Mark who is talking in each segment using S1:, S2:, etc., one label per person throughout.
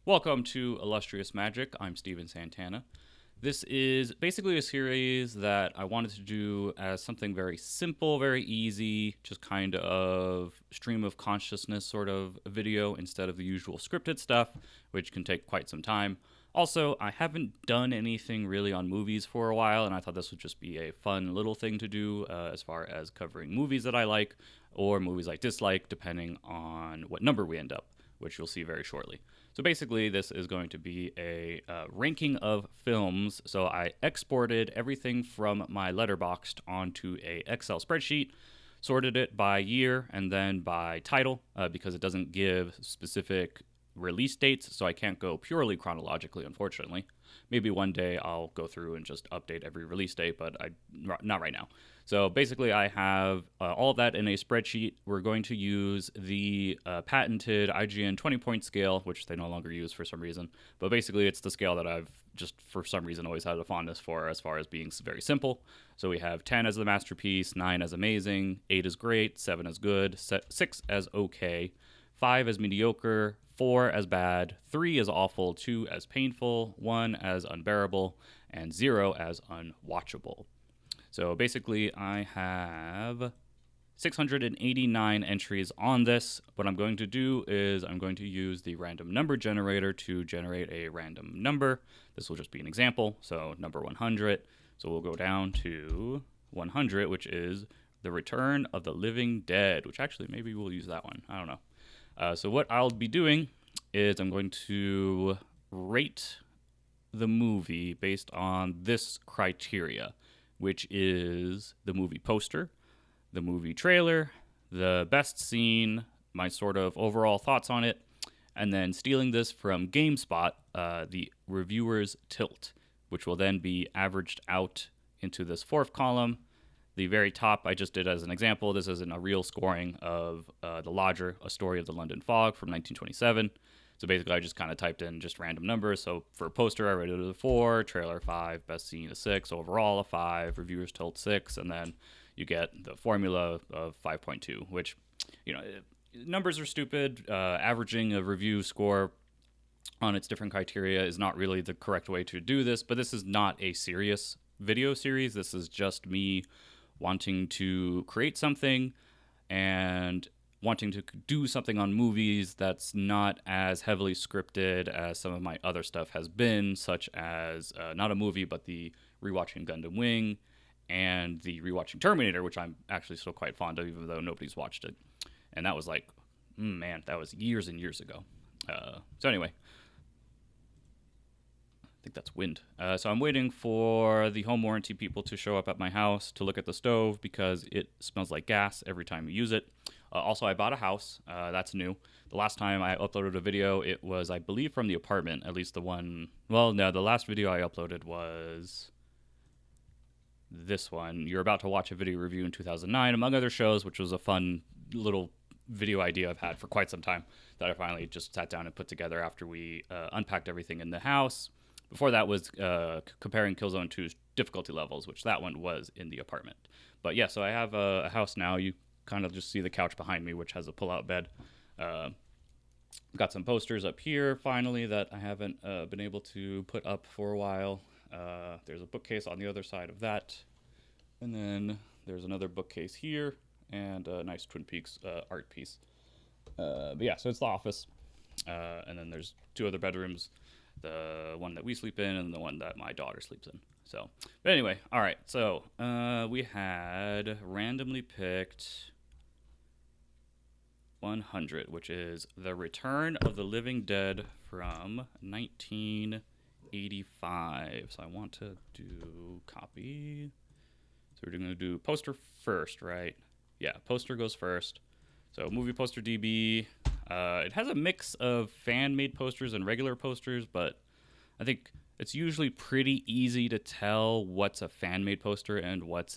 S1: Welcome to Illustrious Magic. I'm Steven Santana. This is basically a series that I wanted to do as something very simple, very easy, just kind of stream of consciousness sort of video instead of the usual scripted stuff, which can take quite some time. Also, I haven't done anything really on movies for a while, and I thought this would just be a fun little thing to do as far as covering movies that I like or movies I dislike, depending on what number we end up, which you'll see very shortly. So basically, this is going to be a ranking of films. So I exported everything from my Letterboxd onto a Excel spreadsheet, sorted it by year and then by title because it doesn't give specific release dates, so I can't go purely chronologically, unfortunately. Maybe one day I'll go through and just update every release date, but not right now. So basically, I have all of that in a spreadsheet. We're going to use the patented IGN 20-point scale, which they no longer use for some reason. But basically, it's the scale that I've just for some reason always had a fondness for as far as being very simple. So we have 10 as the masterpiece, 9 as amazing, 8 as great, 7 as good, 6 as okay, 5 as mediocre, 4 as bad, 3 as awful, 2 as painful, 1 as unbearable, and 0 as unwatchable. So basically, I have 689 entries on this. What I'm going to do is I'm going to use the random number generator to generate a random number. This will just be an example. So number 100. So we'll go down to 100, which is The Return of the Living Dead, which actually maybe we'll use that one. I don't know. So what I'll be doing is I'm going to rate the movie based on this criteria, which is the movie poster, the movie trailer, the best scene, my sort of overall thoughts on it, and then stealing this from GameSpot, the reviewer's tilt, which will then be averaged out into this fourth column. The very top I just did as an example. This isn't a real scoring of The Lodger, A Story of the London Fog from 1927. So basically, I just kind of typed in just random numbers. So for poster, I rated it a 4, trailer 5, best scene a 6, overall a 5, reviewers tilt 6, and then you get the formula of 5.2, which, numbers are stupid. Averaging a review score on its different criteria is not really the correct way to do this, but this is not a serious video series. This is just me wanting to create something and wanting to do something on movies that's not as heavily scripted as some of my other stuff has been, such as not a movie, but the rewatching Gundam Wing and the rewatching Terminator, which I'm actually still quite fond of, even though nobody's watched it. And that was like, man, that was years and years ago. So anyway, I think that's wind. So I'm waiting for the home warranty people to show up at my house to look at the stove because it smells like gas every time you use it. Also, I bought a house. That's new. The last time I uploaded a video, it was, I believe, from the apartment. At least the one... Well, no, the last video I uploaded was this one. You're about to watch a video review in 2009, among other shows, which was a fun little video idea I've had for quite some time that I finally just sat down and put together after we unpacked everything in the house. Before that was comparing Killzone 2's difficulty levels, which that one was in the apartment. But yeah, so I have a house now. You kind of just see the couch behind me, which has a pull-out bed. Got some posters up here, finally, that I haven't been able to put up for a while. There's a bookcase on the other side of that. And then there's another bookcase here, and a nice Twin Peaks art piece. But yeah, so it's the office. And then there's 2 other bedrooms, the one that we sleep in and the one that my daughter sleeps in. So, but anyway, all right. So we had randomly picked 100, which is The Return of the Living Dead from 1985. So I want to do copy. So we're going to do poster first, right? Yeah, poster goes first. So movie poster DB. It has a mix of fan-made posters and regular posters, but I think it's usually pretty easy to tell what's a fan-made poster and what's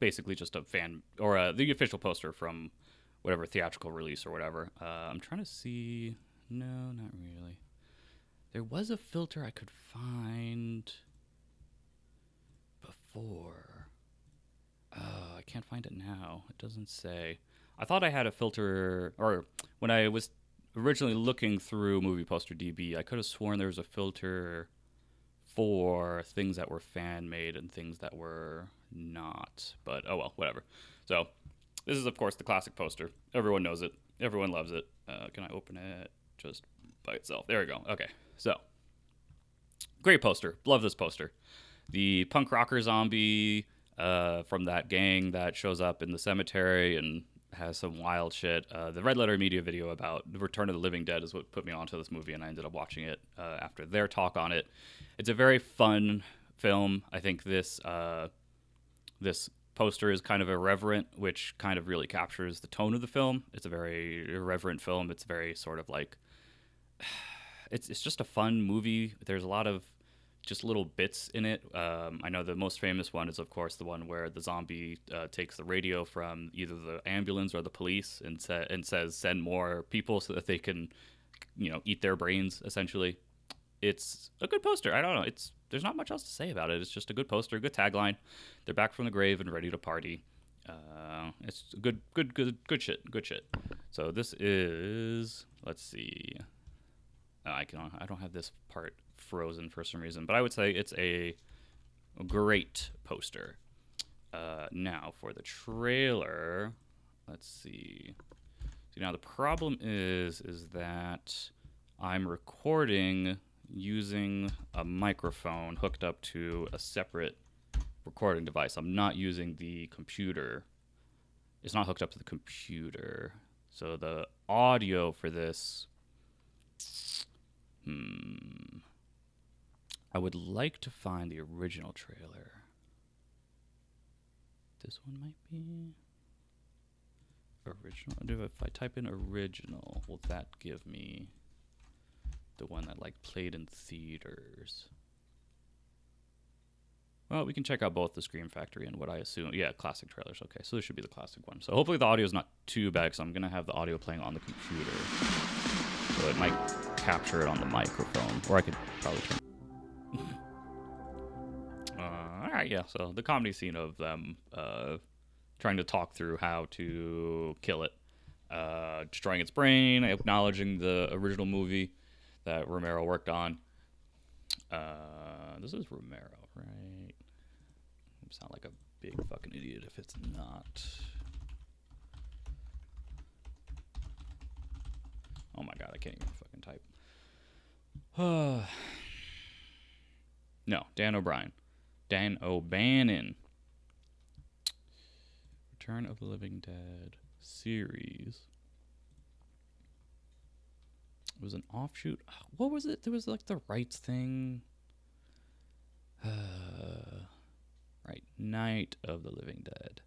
S1: basically just a fan or the official poster from whatever theatrical release or whatever. I'm trying to see. No, not really. There was a filter I could find before. I can't find it now. It doesn't say. I thought I had a filter, or when I was originally looking through Movie Poster DB, I could have sworn there was a filter for things that were fan made and things that were not. But oh well, whatever. So this is of course the classic poster. Everyone knows it. Everyone loves it. Can I open it just by itself? There we go. Okay. So great poster. Love this poster. The punk rocker zombie from that gang that shows up in the cemetery and has some wild shit. The Red Letter Media video about the Return of the Living Dead is what put me onto this movie, and I ended up watching it after their talk on it. It's a very fun film. I think this poster is kind of irreverent, which kind of really captures the tone of the film. It's a very irreverent film. It's very sort of like it's just a fun movie. There's a lot of just little bits in it. I know the most famous one is, of course, the one where the zombie takes the radio from either the ambulance or the police and says, "Send more people so that they can, eat their brains." Essentially, it's a good poster. I don't know. There's not much else to say about it. It's just a good poster, good tagline. They're back from the grave and ready to party. It's good shit. Good shit. So this is. Let's see. I don't have this part frozen for some reason, but I would say it's a great poster. Now for the trailer, let's see. So now the problem is that I'm recording using a microphone hooked up to a separate recording device. I'm not using the computer. It's not hooked up to the computer. So the audio for this, I would like to find the original trailer. This one might be original. If I type in original, will that give me the one that played in theaters? Well, we can check out both the Scream Factory and what I assume. Yeah, classic trailers. Okay, so this should be the classic one. So hopefully the audio is not too bad, because I'm going to have the audio playing on the computer. So it might capture it on the microphone, or I could probably turn. All right, yeah. So the comedy scene of them trying to talk through how to kill it, destroying its brain, acknowledging the original movie that Romero worked on. This is Romero, right? I sound like a big fucking idiot if it's not. Oh my god, I can't even fucking type. No, Dan O'Brien. Dan O'Bannon. Return of the Living Dead series. It was an offshoot. What was it? There was the rights thing. Right. Night of the Living Dead.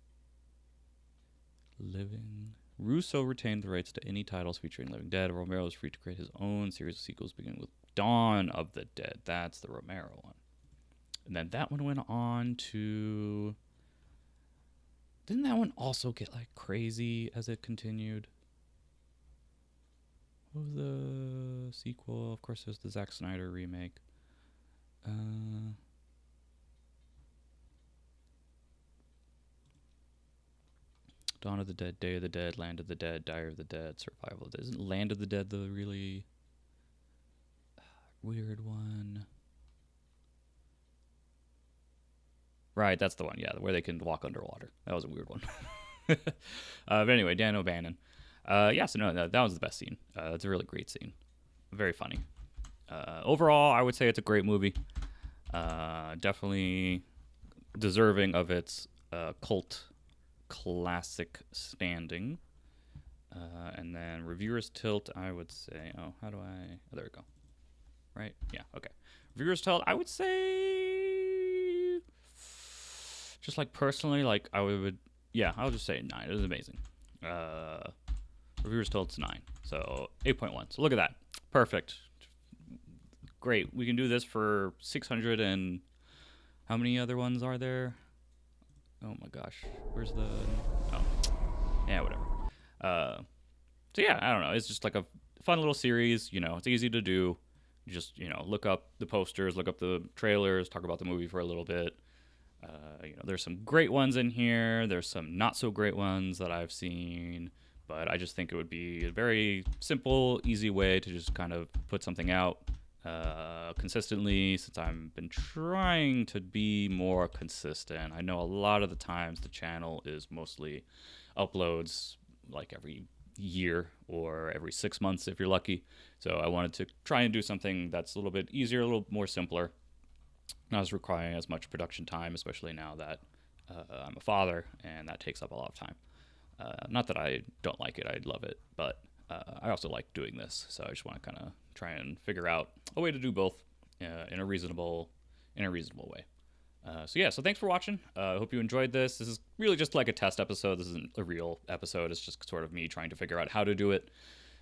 S1: Russo retained the rights to any titles featuring Living Dead. Romero was free to create his own series of sequels, beginning with Dawn of the Dead. That's the Romero one. And then that one went on to... Didn't that one also get crazy as it continued? What was the sequel? Of course, there's the Zack Snyder remake. Dawn of the Dead, Day of the Dead, Land of the Dead, Diary of the Dead, Survival of the Dead. Isn't Land of the Dead the really weird one? Right, that's the one, yeah, where they can walk underwater. That was a weird one. But anyway, Dan O'Bannon. That was the best scene. It's a really great scene. Very funny. Overall, I would say it's a great movie. Definitely deserving of its cult classic standing. And then Reviewer's Tilt, I would say... Oh, how do I... Oh, there we go. Right? Yeah, okay. Reviewer's Tilt, I would say... Just personally, I would... Yeah, I'll just say 9. It was amazing. Reviewers told it's 9. So 8.1. So look at that. Perfect. Great. We can do this for 600 and... How many other ones are there? Oh my gosh. Where's the... Oh. Yeah, whatever. So yeah, I don't know. It's just a fun little series. It's easy to do. You just, look up the posters, look up the trailers, talk about the movie for a little bit. There's some great ones in here. There's some not so great ones that I've seen. but I just think it would be a very simple, easy way to just kind of put something out consistently, since I've been trying to be more consistent. I know a lot of the times the channel is mostly uploads like every year or every 6 months if you're lucky. So I wanted to try and do something that's a little bit easier, a little more simpler, not as requiring as much production time, especially now that I'm a father and that takes up a lot of time. Not that I don't like it, I love it, but I also like doing this, so I just want to kind of try and figure out a way to do both in a reasonable way. So thanks for watching. I hope you enjoyed this. This is really just like a test episode. This isn't a real episode. It's just sort of me trying to figure out how to do it,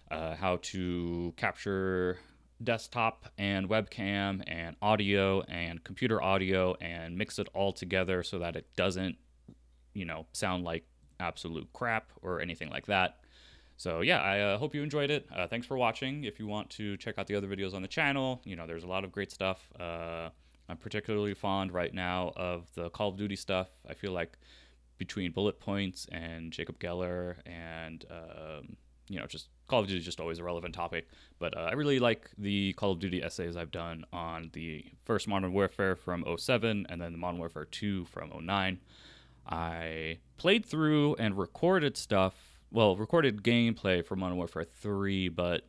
S1: how to capture desktop and webcam and audio and computer audio and mix it all together so that it doesn't, sound like absolute crap or anything like that. So yeah, I hope you enjoyed it. Thanks for watching. If you want to check out the other videos on the channel, there's a lot of great stuff. I'm particularly fond right now of the Call of Duty stuff. I feel like between Bullet Points and Jacob Geller and, just Call of Duty is just always a relevant topic. But I really like the Call of Duty essays I've done on the first Modern Warfare from 07 and then the Modern Warfare 2 from 09. I played through and recorded gameplay for Modern Warfare 3, but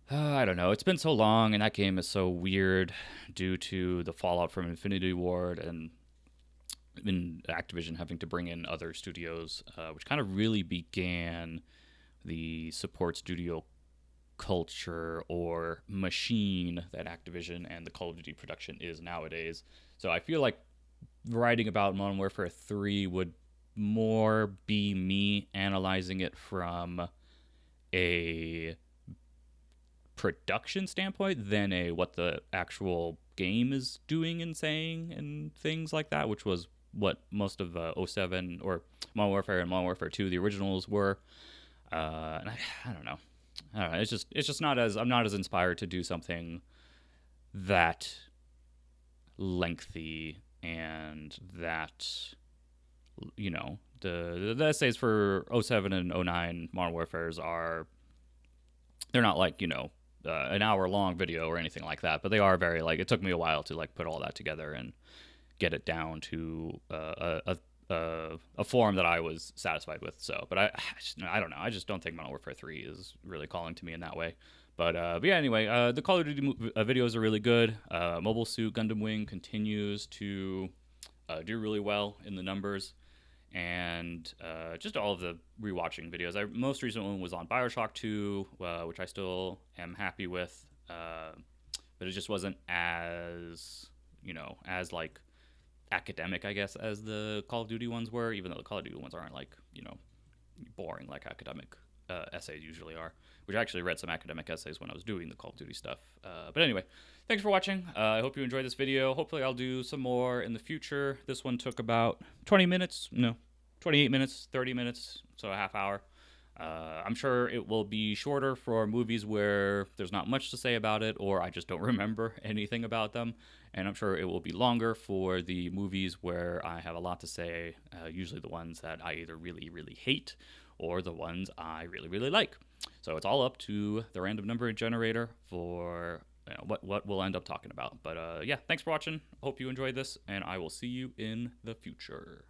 S1: I don't know. It's been so long, and that game is so weird due to the fallout from Infinity Ward and Activision having to bring in other studios, which kind of really began the support studio culture or machine that Activision and the Call of Duty production is nowadays. So I feel like writing about Modern Warfare 3 would more be me analyzing it from a production standpoint than a what the actual game is doing and saying and things like that, which was what most of 07 or Modern Warfare and Modern Warfare 2, the originals, were. And I don't know. It's just not as, I'm not as inspired to do something that lengthy and that, the essays for 07 and 09 Modern Warfares they're not like, an hour long video or anything like that, but they are very, like, it took me a while to like put all that together and get it down to a form that I was satisfied with. So, but I don't know. I just don't think Modern Warfare 3 is really calling to me in that way. But yeah, anyway, the Call of Duty videos are really good. Mobile Suit Gundam Wing continues to do really well in the numbers. And just all of the rewatching videos. Most recent one was on BioShock 2, which I still am happy with. But it just wasn't as, as like academic, I guess, as the Call of Duty ones were, even though the Call of Duty ones aren't like, boring like academic essays usually are, which I actually read some academic essays when I was doing the Call of Duty stuff. But anyway, thanks for watching. I hope you enjoyed this video. Hopefully I'll do some more in the future. This one took about 28 minutes, 30 minutes, so a half hour. I'm sure it will be shorter for movies where there's not much to say about it, or I just don't remember anything about them. And I'm sure it will be longer for the movies where I have a lot to say, usually the ones that I either really, really hate or the ones I really, really like. So it's all up to the random number generator for what we'll end up talking about. But yeah, thanks for watching. Hope you enjoyed this, and I will see you in the future.